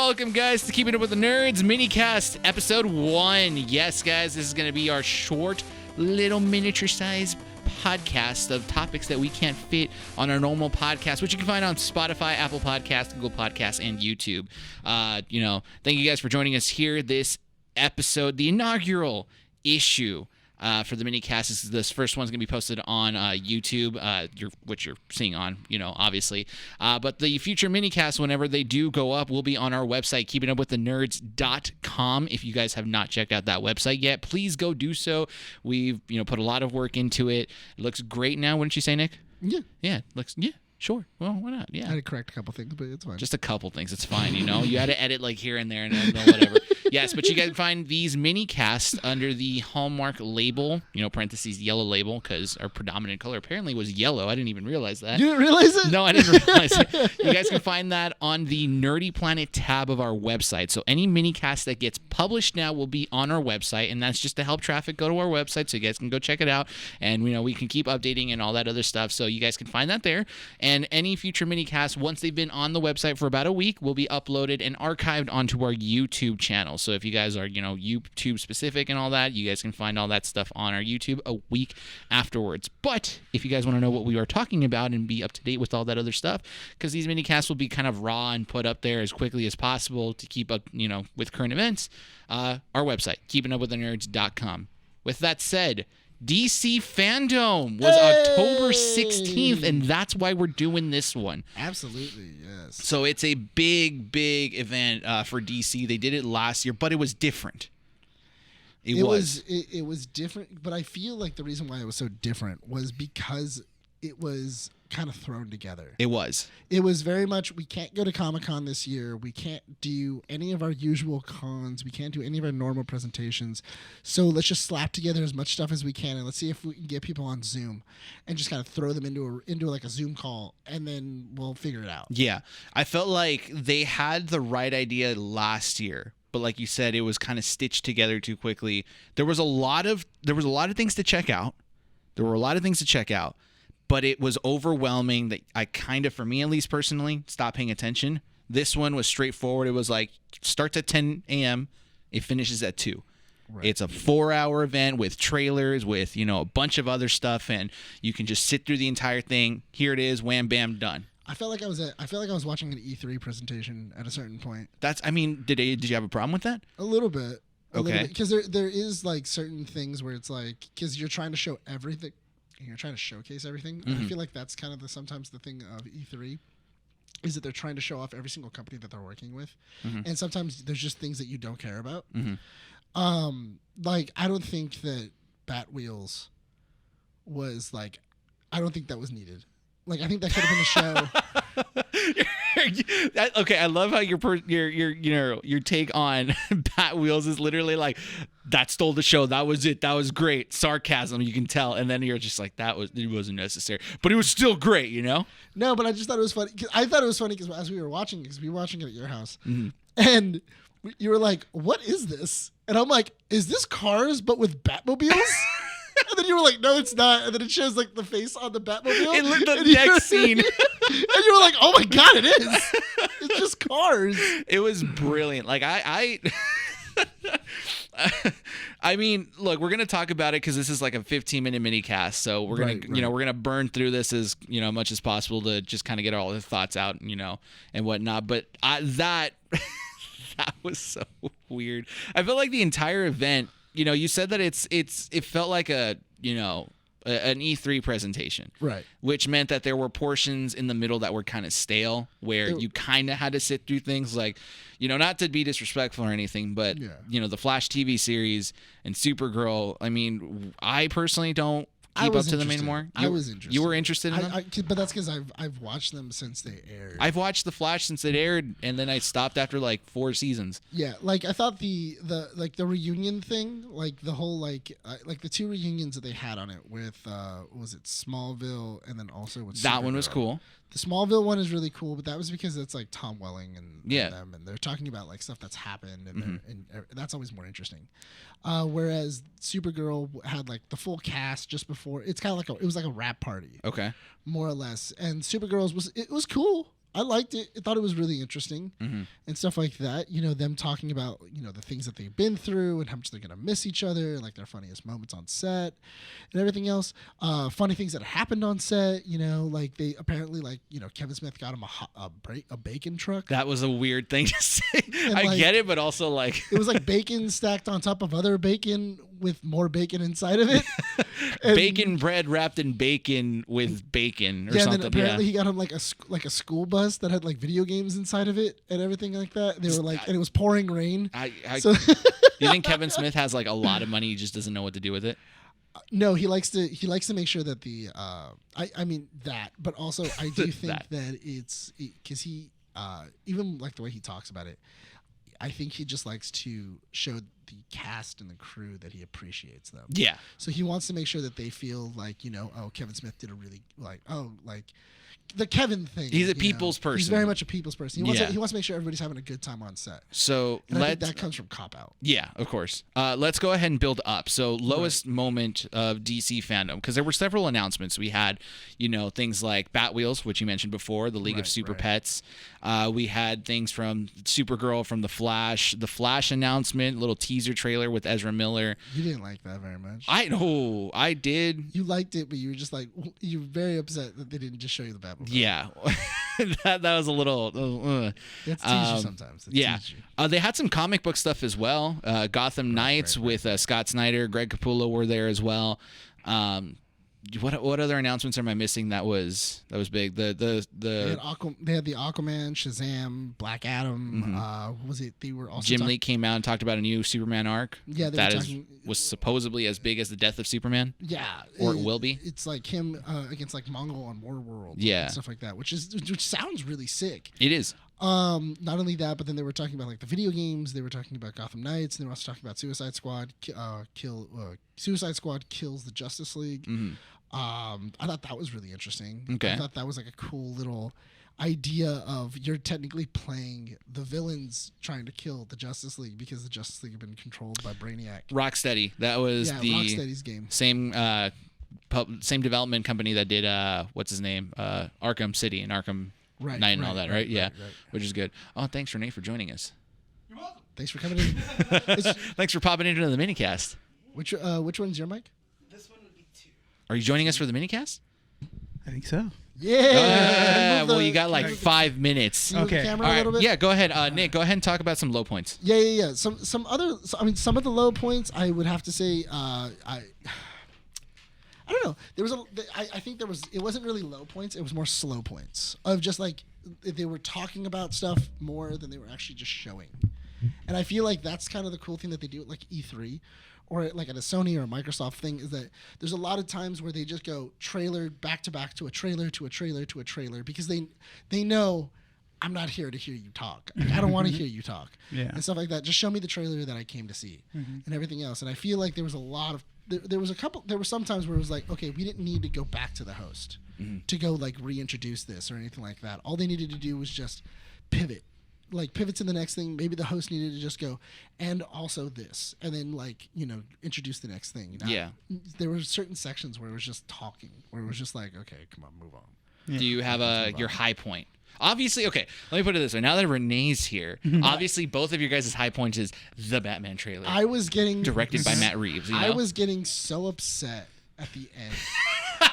Welcome, guys, to Keeping Up with the Nerds minicast episode 1. Yes, guys, this is going to be our short, little miniature-sized podcast of topics that we can't fit on our normal podcast, which you can find on Spotify, Apple Podcasts, Google Podcasts, and YouTube. Thank you guys for joining us here this episode, the inaugural issue for the minicast. This first one's going to be posted on YouTube, which you're seeing on, obviously. But the future minicast, whenever they do go up, will be on our website, keepingupwiththenerds.com. If you guys have not checked out that website yet, please go do so. We've, put a lot of work into it. It looks great now, wouldn't you say, Nick? Yeah. Yeah, yeah. Sure. Well, why not? Yeah. I had to correct a couple things, but it's fine. Just a couple things. It's fine. You had to edit like here and there and whatever. Yes, but you guys find these mini casts under the Hallmark label, parentheses yellow label, because our predominant color apparently was yellow. I didn't even realize that. You didn't realize it? No, I didn't realize it. You guys can find that on the Nerdy Planet tab of our website. So any mini cast that gets published now will be on our website, and that's just to help traffic go to our website so you guys can go check it out. And, we can keep updating and all that other stuff. So you guys can find that there. And any future mini casts, once they've been on the website for about a week, will be uploaded and archived onto our YouTube channel. So if you guys are, YouTube specific and all that, you guys can find all that stuff on our YouTube a week afterwards. But if you guys want to know what we are talking about and be up to date with all that other stuff, because these mini casts will be kind of raw and put up there as quickly as possible to keep up, with current events, our website, keepingupwiththenerds.com. With that said, DC Fandome was October 16th, and that's why we're doing this one. Absolutely, yes. So it's a big, big event for DC. They did it last year, but it was different. It was different, but I feel like the reason why it was so different was because it was kind of thrown together. It was very much, we can't go to Comic-Con this year. We can't do any of our usual cons. We can't do any of our normal presentations. So let's just slap together as much stuff as we can, and let's see if we can get people on Zoom and just kind of throw them into like a Zoom call, and then we'll figure it out. Yeah. I felt like they had the right idea last year, but like you said, it was kind of stitched together too quickly. There was a lot of things to check out. But it was overwhelming that I kind of, for me at least personally, stopped paying attention. This one was straightforward. It was like, starts at 10 a.m., it finishes at 2. Right. It's a 4-hour event with trailers, with, a bunch of other stuff, and you can just sit through the entire thing. Here it is, wham, bam, done. I felt like I was watching an E3 presentation at a certain point. Did you have a problem with that? A little bit. Okay. Because there is like certain things where it's like, because you're trying to show everything. You're trying to showcase everything. Mm-hmm. I feel like that's kind of sometimes the thing of E3 is that they're trying to show off every single company that they're working with. Mm-hmm. And sometimes there's just things that you don't care about. Mm-hmm. Like, I don't think that Bat Wheels was like, I don't think that was needed. Like, I think that could have been a show. Okay, I love how your take on Bat Wheels is literally like, that stole the show. That was it. That was great. Sarcasm, you can tell. And then you're just like, it wasn't necessary. But it was still great, No, but I just thought it was funny. I thought it was funny because as we were watching it at your house. Mm-hmm. And you were like, what is this? And I'm like, is this Cars but with Batmobiles? And then you were like, no, it's not. And then it shows like the face on the Batmobile. It looked the next scene. And you were like, oh my God, it is. It's just Cars. It was brilliant. Like I mean, look, we're going to talk about it because this is like a 15-minute mini cast. So we're going to, we're going to burn through this as, much as possible to just kind of get all the thoughts out, and whatnot. But that was so weird. I felt like the entire event, you said that it felt like an E3 presentation, right? Which meant that there were portions in the middle that were kind of stale, where you kind of had to sit through things like, not to be disrespectful or anything, but the Flash TV series and Supergirl. I mean, I personally don't keep up to them anymore. I was interested. You were interested in them? But that's because I've watched them since they aired. I've watched The Flash since it aired, and then I stopped after like 4 seasons. Yeah, like I thought the reunion thing, like the whole like the 2 reunions that they had on it with was it Smallville and then also with that one was cool. The Smallville one is really cool, but that was because it's like Tom Welling and them, and they're talking about like stuff that's happened, and, and that's always more interesting. Whereas Supergirl had like the full cast just before. It's kind of like it was like a rap party, okay, more or less. And Supergirl's was cool. I liked it. I thought it was really interesting Mm-hmm. and stuff like that. You know, them talking about, you know, the things that they've been through and how much they're going to miss each other, like their funniest moments on set and everything else. Funny things that happened on set, you know, like they apparently, like, you know, Kevin Smith got him a bacon truck. That was a weird thing to say. And, I like, get it, but also like it was like bacon stacked on top of other bacon with more bacon inside of it. And, bacon bread wrapped in bacon with bacon or yeah, something. and then apparently he got him like a school bus that had like video games inside of it and everything like that. They were like, and it was pouring rain. So you think Kevin Smith has like a lot of money, he just doesn't know what to do with it? no, he likes to make sure that the I mean that, but also I do think that it's because he even like the way he talks about it, I think he just likes to show the cast and the crew that he appreciates them. Yeah. So he wants to make sure that they feel like, you know, oh, Kevin Smith did a really like the Kevin thing. He's a people's person. He's very much a people's person. He wants Yeah. to make sure everybody's having a good time on set. So And I think that comes from Cop Out. Yeah, of course. Let's go ahead and build up. So lowest moment of DC fandom, because there were several announcements. We had, you know, things like Batwheels, which you mentioned before, the League of Super Pets. We had things from Supergirl, from the Flash announcement, little teaser trailer with Ezra Miller. You didn't like that very much. I did. You liked it, but you were just like, you were very upset that they didn't just show you the Batmobile. Yeah, that was a little. That's tease you sometimes. They had some comic book stuff as well. Gotham Knights with Scott Snyder, Greg Capullo were there as well. What other announcements am I missing? That was big. They had the Aquaman, Shazam, Black Adam. What was it? They were also Jim Lee came out and talked about a new Superman arc. Yeah, was supposedly as big as the Death of Superman. Yeah, or it will be. It's like him against like Mongol on Warworld. Yeah, and stuff like that, which sounds really sick. It is. Not only that, but then they were talking about like the video games. They were talking about Gotham Knights, and they were also talking about Suicide Squad. Suicide Squad kills the Justice League. Mm-hmm. I thought that was really interesting. Okay. I thought that was like a cool little idea of you're technically playing the villains trying to kill the Justice League because the Justice League have been controlled by Brainiac. Rocksteady. That was Rocksteady's game. Same development company that did what's his name, Arkham City and Arkham Knight and all that, right? Yeah, which is good. Oh, thanks Rene for joining us. You're welcome. Thanks for coming in. Thanks for popping into the minicast. Which one's your mic? This one would be 2. Are you joining us for the minicast? I think so. Yeah. Well, you got like 5 minutes. Okay. The camera all a little bit? Yeah, go ahead, Nick. Go ahead and talk about some low points. Yeah. Some of the low points I would have to say I don't know. I think it wasn't really low points. It was more slow points of just like they were talking about stuff more than they were actually just showing. And I feel like that's kind of the cool thing that they do at like E3 or like at a Sony or a Microsoft thing is that there's a lot of times where they just go trailer back to back to a trailer to a trailer to a trailer because they know I'm not here to hear you talk. I don't want to hear you talk and stuff like that. Just show me the trailer that I came to see and everything else. And I feel like there was a lot of there were some times where it was like, okay, we didn't need to go back to the host to go like reintroduce this or anything like that. All they needed to do was just pivot to the next thing. Maybe the host needed to just go, and also this, and then like, you know, introduce the next thing. There were certain sections where it was just talking, where it was just like, okay, come on, move on. Yeah. Do you have your high point? Obviously, okay, let me put it this way. Now that Renee's here, obviously both of your guys' high points is the Batman trailer. I was getting... Directed by Matt Reeves, you know? I was getting so upset at the end.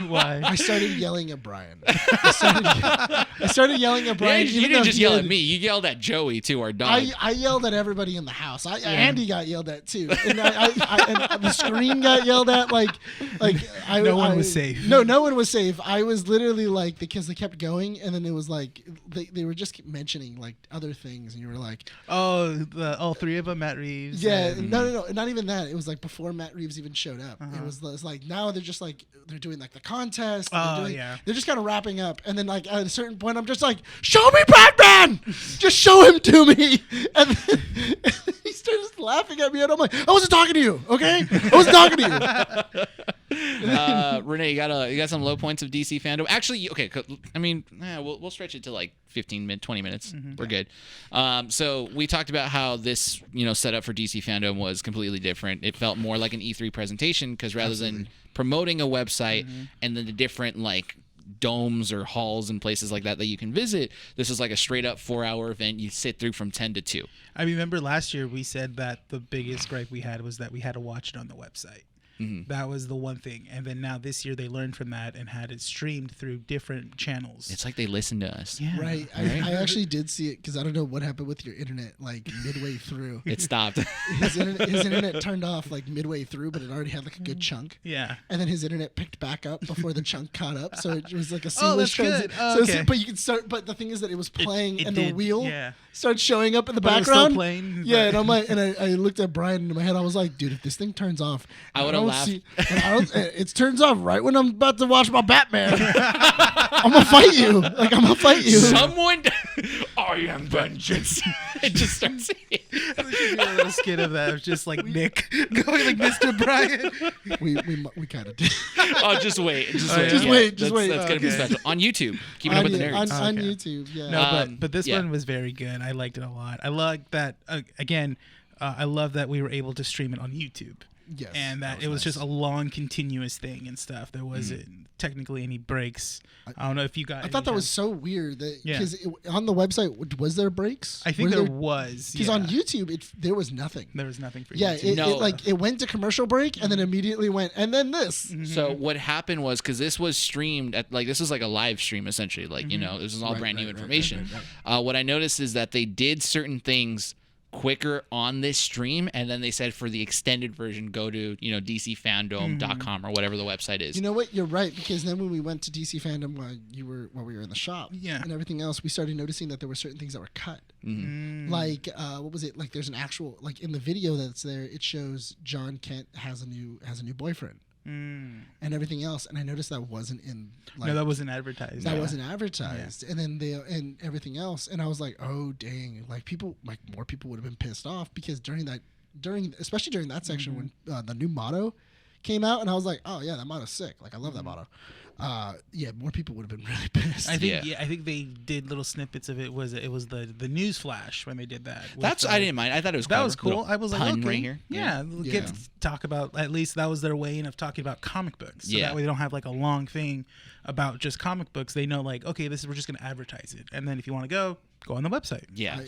Why? I started yelling at Bryan. I started yelling at Bryan. You didn't just yell at me. You yelled at Joey, too, our dog. I yelled at everybody in the house. Andy got yelled at, too. And, and the screen got yelled at. No one was safe. No one was safe. I was literally like, because they kept going, and then it was like, they were just mentioning like other things, and you were like... Oh, all three of them, Matt Reeves. Yeah, no, not even that. It was like before Matt Reeves even showed up. It was like, now they're just like, they're doing like the contest. They're just kind of wrapping up, and then like at a certain point, I'm just like, show me Batman, just show him to me, and then he starts laughing at me, and I'm like, I wasn't talking to you, okay? I wasn't talking to you. Rene, you got some low points of DC fandom. Actually, okay. I mean, we'll stretch it to like 20 minutes. We're good. So we talked about how this, setup for DC fandom was completely different. It felt more like an E3 presentation because rather than promoting a website and then the different like domes or halls and places like that you can visit. This is like a straight up 4-hour event. You sit through from 10 to 2. I remember last year we said that the biggest gripe we had was that we had to watch it on the website. Mm-hmm. That was the one thing. And then now this year they learned from that and had it streamed through different channels. It's like they listen to us. Yeah. Right. I actually did see it because I don't know what happened with your internet like midway through. It stopped. His internet turned off like midway through, but it already had like a good chunk. Yeah. And then his internet picked back up before the chunk caught up, so it was like a Oh, seamless that's good. transition. Oh, okay. But you could start. But the thing is that it was playing, It and did, the wheel yeah. started showing up in the But it was background. still playing, Yeah, but- and I'm like, and I looked at Bryan, and in my head I was like, dude, if this thing turns off, I and would've don't laughed. see- and I don't- it turns off right when I'm about to watch my Batman. I'm gonna fight you. Like I'm gonna fight you. Someone, I am vengeance. It just starts. There should be a little skit of that. It was just like Nick going like Mr. Bryan. we kind of did. Oh, just wait. Just Oh, wait. yeah? Just Yeah, wait, just that's, wait. That's going to be Okay. special. On YouTube. Keeping Up with the Nerds. on Okay. YouTube. Yeah. No, but this yeah. one was very good. I liked it a lot. I like that. Again, I love that we were able to stream it on YouTube. Yes, And that, that it was was just nice. a long, continuous thing and stuff. There wasn't technically any breaks. I don't know if you got. I thought that was so weird that Yeah. because on the website was there breaks? I think Were there was. because on YouTube there was nothing. there was nothing for Yeah, YouTube. it went to commercial break and then immediately went and then this. So what happened was, because this was streamed at, like, this was like a live stream essentially, like, you know, this is all Right, brand new right, right, information. right, What I noticed is that they did certain things quicker on this stream, and then they said for the extended version, go to, you know, DCFandome.com or whatever the website is. You know what? You're right, because then when we went to DC Fandom while we were in the shop, Yeah. and everything else, we started noticing that there were certain things that were cut. Like what was it? Like there's an actual, like in the video that's there, it shows John Kent has a new boyfriend and everything else, and I noticed that wasn't in. Like, No, that wasn't advertised. that Yeah. wasn't advertised, and then and everything else, and I was like, oh dang, like more people would have been pissed off because especially during that section when the new motto came out, and I was like, oh yeah, that motto's sick, like I love that motto. Yeah, more people would have been really pissed. I think Yeah. I think they did little snippets of it. It was the news flash when they did that. with, That's I didn't mind. I thought it was That clever. was cool. Little I was like, pun okay, right here. yeah, Yeah. get to talk about, at least that was their way in of talking about comic books. So Yeah. that way they don't have like a long thing about just comic books. They know like, okay, we're just gonna advertise it, and then if you want to go on the website. Yeah.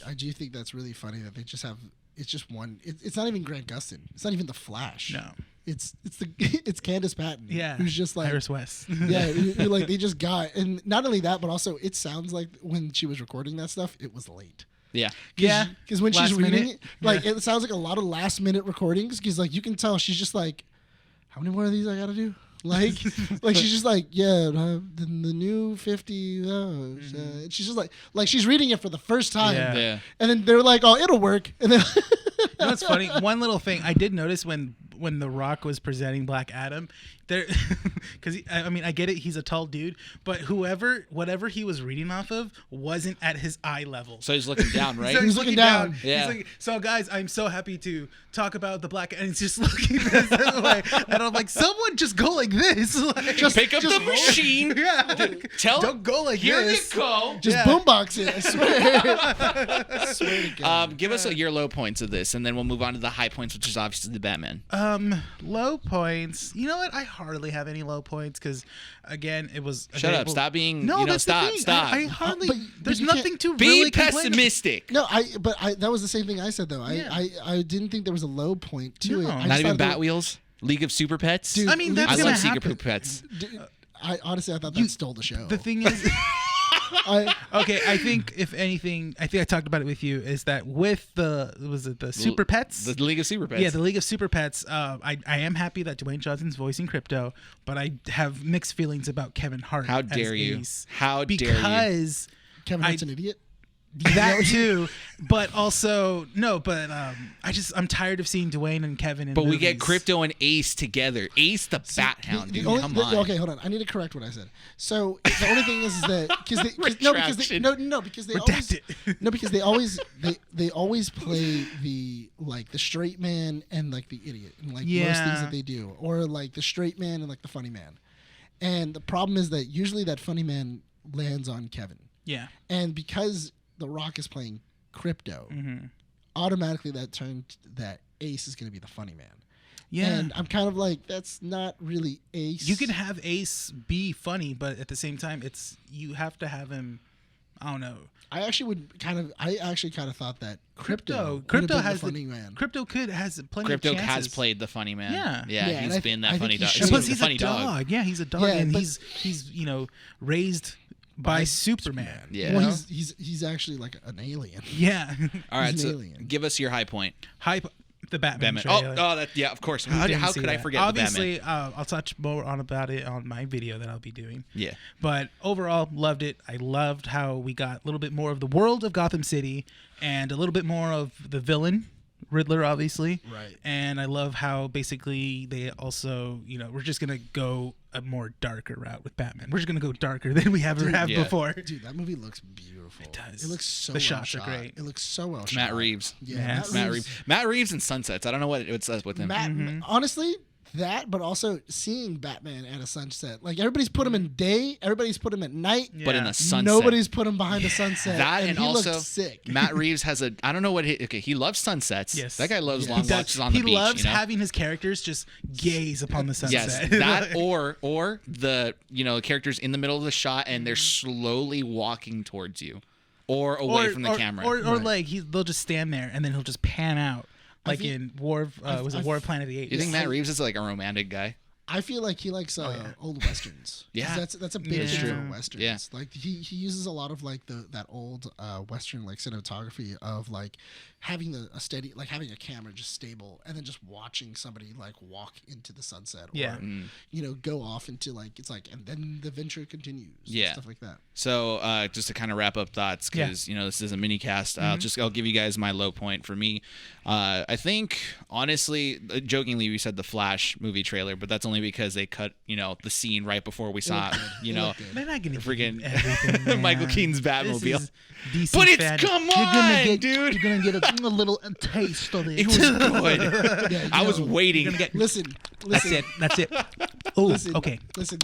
I do think that's really funny that they just have. It's just one. It's not even Grant Gustin. It's not even the Flash. No. It's it's Candace Patton. Yeah. Who's just like Iris West. yeah. Like they just got, and not only that, but also it sounds like when she was recording that stuff, it was late. Yeah. Yeah. Because when she's Last reading minute. it, like Yeah. it sounds like a lot of last minute recordings. Because like you can tell she's just like, how many more of these I gotta do? Like, like she's just like, yeah, the new 50. And she's just like she's reading it for the first time. Yeah. Yeah. And then they're like, oh, it'll work. And then You know what's funny? One little thing I did notice when The Rock was presenting Black Adam, there, because I mean I get it, he's a tall dude, but whatever he was reading off of wasn't at his eye level. So he's looking down, right? So He's looking down. Yeah. He's like, so guys, I'm so happy to talk about the Black, and he's just looking this way, and I'm like, someone just go like this, like, Just pick up the roll. machine. yeah, Tell don't go like Here this. you go. just Yeah. boombox it. I swear. I swear to God. Give us your low points of this, and then we'll move on to the high points, which is obviously the Batman. Low points. You know what? I hardly have any low points because, again, it was. Shut up. Stop being. No, you know, that's stop. the thing. Stop. I hardly. But there's you can't- nothing to Be really complain about. pessimistic. No, that was the same thing I said though. Yeah. I didn't think there was a low point to No. it. I Not Not just even thought there- Batwheels. League of Super Pets. Dude, I mean, that's I gonna love Secret happen. Poop Pets. I honestly I thought that stole the show. The thing is. I, Okay, I think if anything, I think I talked about it with you. Is that with the Super Pets? The League of Super Pets. Yeah, the League of Super Pets. I am happy that Dwayne Johnson's voicing Crypto, but I have mixed feelings about Kevin Hart. How as dare you. Ace. How dare you. Because Kevin Hart's an idiot. that too, but also no. But I'm tired of seeing Dwayne and Kevin in But we get movies. Crypto and Ace together. Ace the Bat Hound, dude. Come on. Okay, hold on. I need to correct what I said. So the only thing is that because Retraction. because they Redact always they always play the like the straight man and like the idiot and like most Yeah. things that they do, or like the straight man and like the funny man. And the problem is that usually that funny man lands on Kevin, Yeah. and because The Rock is playing Crypto, automatically that turned that Ace is going to be the funny man. Yeah. And I'm kind of like, that's not really Ace. You can have Ace be funny, but at the same time, you have to have him. I don't know. I actually kind of thought that Crypto has the funny man. Crypto has plenty Crypto of chances. has played the funny man. Yeah. Yeah, he's been that funny dog. And plus, He's he's a funny a dog. Yeah, he's a dog, Yeah, and but- he's raised by Superman. Yeah. Well, he's actually like an alien. Yeah. All right, he's an so alien. give us your high point. The Batman. Batman. Oh, yeah, of course. How could I forget Obviously, the Batman? I'll touch more about it on my video that I'll be doing. Yeah. But overall, loved it. I loved how we got a little bit more of the world of Gotham City and a little bit more of the villain, Riddler, obviously. Right. And I love how basically they also, we're just going to go a more darker route with Batman. We're just going to go darker than we ever have yeah. before. Dude, that movie looks beautiful. It does. It looks so The well shots shot. are great. It looks so well shot. Matt Reeves. Yeah, Matt Reeves and Sunsets. I don't know what's up with him. Honestly, that, but also seeing Batman at a sunset. Like, everybody's put him in day, everybody's put him at night. But in a sunset. Nobody's put him behind a sunset. That and he also looked sick. Matt Reeves has I don't know what he loves sunsets. Yes. That guy loves Yeah. long He does. watches on the beach. He loves you know? having his characters just gaze upon the sunset. Yes, that or the characters in the middle of the shot and they're slowly walking towards you, or away from the camera. Or like they'll just stand there and then he'll just pan out, like in War of Planet of the Apes. Do you think Matt Reeves is like a romantic guy? I feel like he likes old westerns. 'Cause Yeah. that's a big thing true. for westerns. Yeah. Like he uses a lot of like that old western like cinematography of like having a steady, like having a camera just stable and then just watching somebody like walk into the sunset or go off into like, it's like, and then the adventure continues. Yeah. Stuff like that. So just to kind of wrap up thoughts, because this is a mini cast. I'll give you guys my low point. For me, I think honestly, jokingly, we said the Flash movie trailer, but that's only because they cut the scene right before we saw They're not gonna freaking everything, man. Michael Keaton's This Batmobile. is DC But it's Fandome. come on, dude. You're gonna get a little taste of it. It was good. Yeah, I was waiting. Listen. That's it. Oh, Listen, okay. Listen,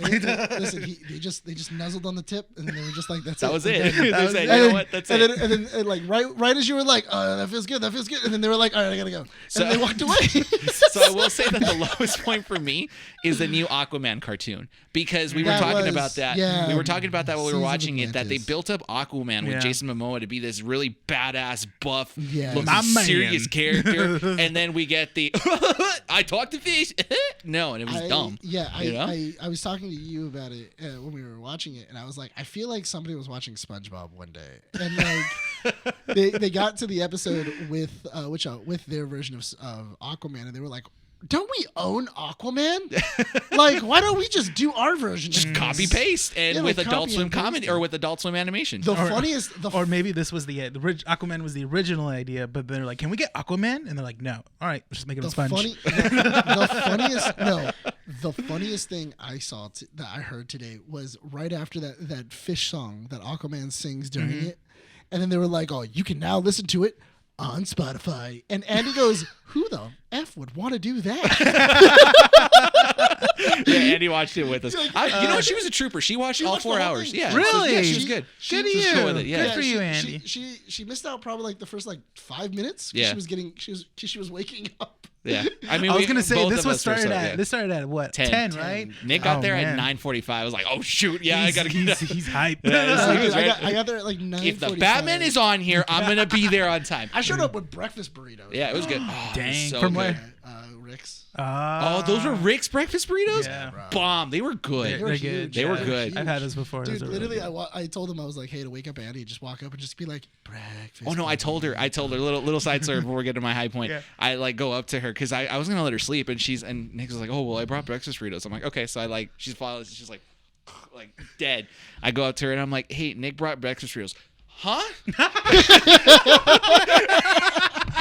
they just nuzzled on the tip, and then they were just like, "That's That it." was it. And then- They said, and "You know then- what? That's and it." Then, and then, like right as you were like, "Oh, that feels good," and then they were like, "All right, I gotta go," and they walked away. So I will say that the lowest point for me is the new Aquaman cartoon, because we were talking about that. yeah, we were talking about that while we were Seas of watching it. That they Atlantis. built up Aquaman with Yeah. Jason Momoa to be this really badass, buff, Yes. looking My man. serious character, and then we get the I talk to fish. No, and it was dumb. Yeah, you know? I was talking to you about it when we were watching it, and I was like, I feel like somebody was watching SpongeBob one day, and like they got to the episode with with their version of Aquaman, and they were like, don't we own Aquaman? Like, why don't we just do our version? Just copy paste and Yeah, with like Adult copy Swim and paste comedy it. or with Adult Swim animation. The funniest, Or maybe this was Aquaman was the original idea, but they're like, "Can we get Aquaman?" And they're like, "No, all right, let's just make it a sponge." The funniest thing I saw that I heard today was right after that fish song that Aquaman sings during it, and then they were like, "Oh, you can now listen to it on Spotify." And Andy goes, "Who the F would want to do that?" Yeah, Andy watched it with us. You know what? She was a trooper. She watched all watched 4 the whole hours. thing. Yeah, Really? Yeah, she was good. Good She was to cool you. with it, yeah. Good for you, Andy. She missed out probably like the first like 5 minutes. Yeah. She was waking up. Yeah, I mean, I was gonna say both this of was us were started so- at yeah. this started at what 10, right? Nick got Oh, there man. at 9:45. I was like, oh shoot, yeah, I gotta get he's, up. he's hyped. Yeah, he was I right. got there at like 9:45. If the Batman is on here, I'm gonna be there on time. I showed up with breakfast burritos. Yeah, it was good. Oh, it was Dang, so from good. where? Rick's. Oh, those were Rick's breakfast burritos. Yeah. Bomb. They were good. They're huge. good. They were Yeah. good. I've had those before. Dude, Those are literally, really good. I told him, I was like, hey, to wake up Andy, just walk up and just be like, breakfast. Oh no, I told her little side story before we get to my high point. Yeah. I like go up to her because I was gonna let her sleep and Nick was like, oh well, I brought breakfast burritos. I'm like, okay, so I like she's like dead. I go up to her and I'm like, hey, Nick brought breakfast burritos. Huh?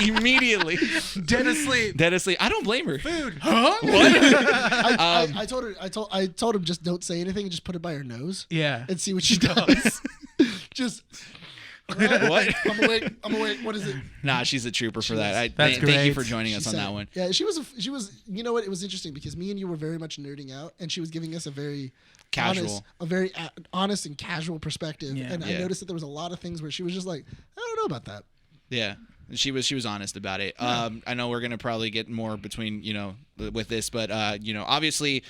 Immediately. Dead asleep. Dead asleep. I don't blame her. Food. Huh? I told her, I told him, just don't say anything and just put it by her nose. Yeah. And see what she does. Just. What? I'm awake. What is it? Nah, she's a trooper for that. That's Thank you great. for joining She us on said- that one. Yeah, she was. You know what? It was interesting because me and you were very much nerding out, and she was giving us a very Casual. honest and casual perspective. Yeah. And I Yeah. noticed that there was a lot of things where she was just like, I don't know about that. Yeah. She was honest about it. I know we're gonna probably get more between with this, but obviously,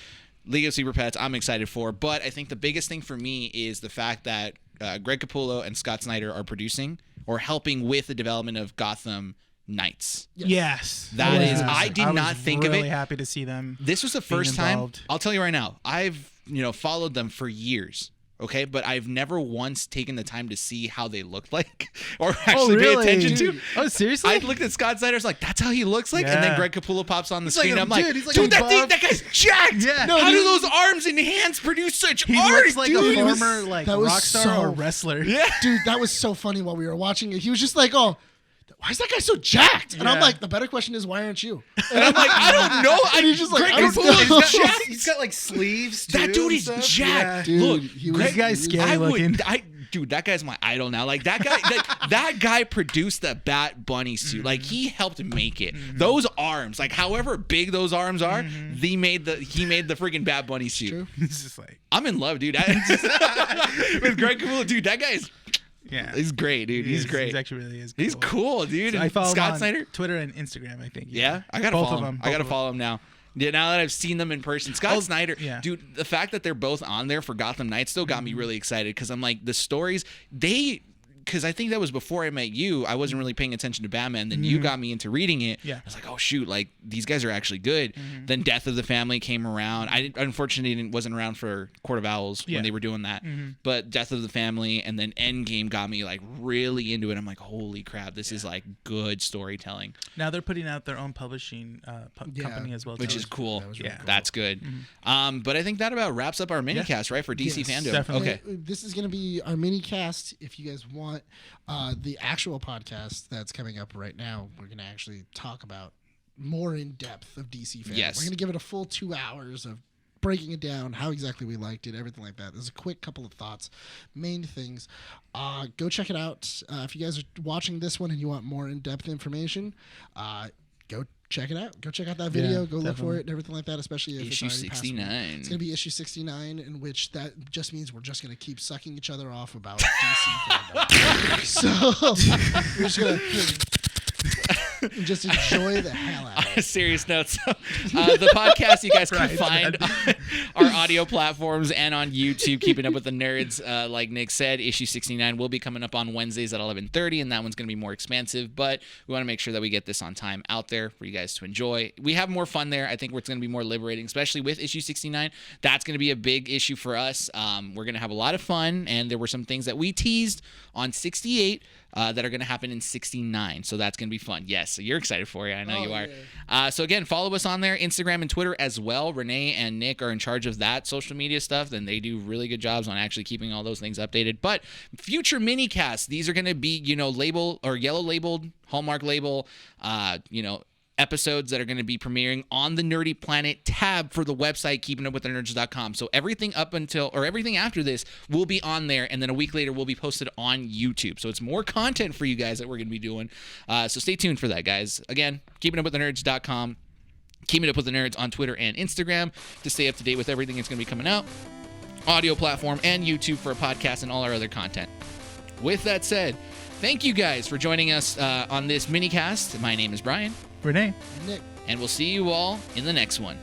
League of Super Pets I'm excited for. But I think the biggest thing for me is the fact that Greg Capullo and Scott Snyder are producing or helping with the development of Gotham Knights. Yes. That is. I did not think of it. I was really happy to see them. This was the first time. Involved. I'll tell you right now. I've followed them for years. Okay, but I've never once taken the time to see how they looked like or actually pay attention to. Oh, seriously? I looked at Scott Snyder's like, that's how he looks like? Yeah. And then Greg Capullo pops on the screen. like and I'm like, he's like dude, a buff. that guy's jacked. Yeah. No, how do those arms and hands produce such He art, looks like dude? a former that was rock star so- or wrestler. Yeah. Dude, that was so funny while we were watching it. He was just like, "Oh, why is that guy so jacked?" And I'm Yeah. like, "The better question is, why aren't you?" And I'm like, I don't know. And he's just like, Greg I don't Capullo know. is jacked. He's got like sleeves. That too, dude and is stuff. jacked. Dude, Look, he was- That guy's scary looking. Dude, that guy's my idol now. Like that guy, that guy produced the Bat Bunny suit. Like he helped make it. Those arms, like however big those arms are, he made the freaking Bat Bunny suit. True. He's just like, I'm in love, dude. With Greg Capullo, dude, that guy's yeah. he's great, dude. He's great. He actually really is. Cool. He's cool, dude. So I And follow Scott him on Snyder. Twitter and Instagram, I think. Yeah, I gotta Both follow of him. them. I gotta Both of follow him now. Yeah, now that I've seen them in person, Scott Snyder, yeah. dude, the fact that they're both on there for Gotham Knights still got me really excited because I'm like the stories because I think that was before I met you. I wasn't really paying attention to Batman. Then you got me into reading it. Yeah. I was like, oh shoot, like these guys are actually good. Then Death of the Family came around. I unfortunately wasn't around for Court of Owls Yeah. when they were doing that. But Death of the Family and then Endgame got me like really into it. I'm like, holy crap, this is like good storytelling, Now they're putting out their own publishing company as well. which too. is cool. That was really Yeah. cool. That's good. But I think that about wraps up our mini cast, right? For DC Yes, Fandome. definitely. Okay. This is going to be our mini cast. If you guys want the actual podcast that's coming up right now, we're going to actually talk about more in depth of DC Fandome. Yes. We're going to give it a full 2 hours of breaking it down, how exactly we liked it, everything like that. There's a quick couple of thoughts, main things. Go check it out. If you guys are watching this one and you want more in-depth information, go check it out. Go check out that video. Yeah, go look for definitely. it and everything like that, especially if Issue it's already passed away. 69. It's going to be issue 69, in which that just means we're just going to keep sucking each other off about DC Fandome. So we're just going to just enjoy the hell out of On a it. serious note, so, the podcast you guys can find on our audio platforms and on YouTube. Keeping Up with the Nerds, like Nick said, issue 69 will be coming up on Wednesdays at 11:30, and that one's going to be more expansive. But we want to make sure that we get this on time out there for you guys to enjoy. We have more fun there. I think it's going to be more liberating, especially with issue 69. That's going to be a big issue for us. We're going to have a lot of fun, and there were some things that we teased on 68 that are going to happen in 69. So that's going to be fun. Yes, so you're excited for it. I know you are. So again, follow us on there, Instagram and Twitter as well. Rene and Nick are in charge of that social media stuff. Then they do really good jobs on actually keeping all those things updated. But future mini casts, these are going to be, label or yellow labeled, Hallmark label, episodes that are going to be premiering on the Nerdy Planet tab for the website keepingupwiththenerds.com. So everything everything after this will be on there, and then a week later will be posted on YouTube. So it's more content for you guys that we're going to be doing. So stay tuned for that, guys. Again, keepingupwiththenerds.com. Keeping Up with the Nerds on Twitter and Instagram to stay up to date with everything that's going to be coming out. Audio platform and YouTube for a podcast and all our other content. With that said, thank you guys for joining us on this mini cast. My name is Bryan. Rene. And Nick. And we'll see you all in the next one.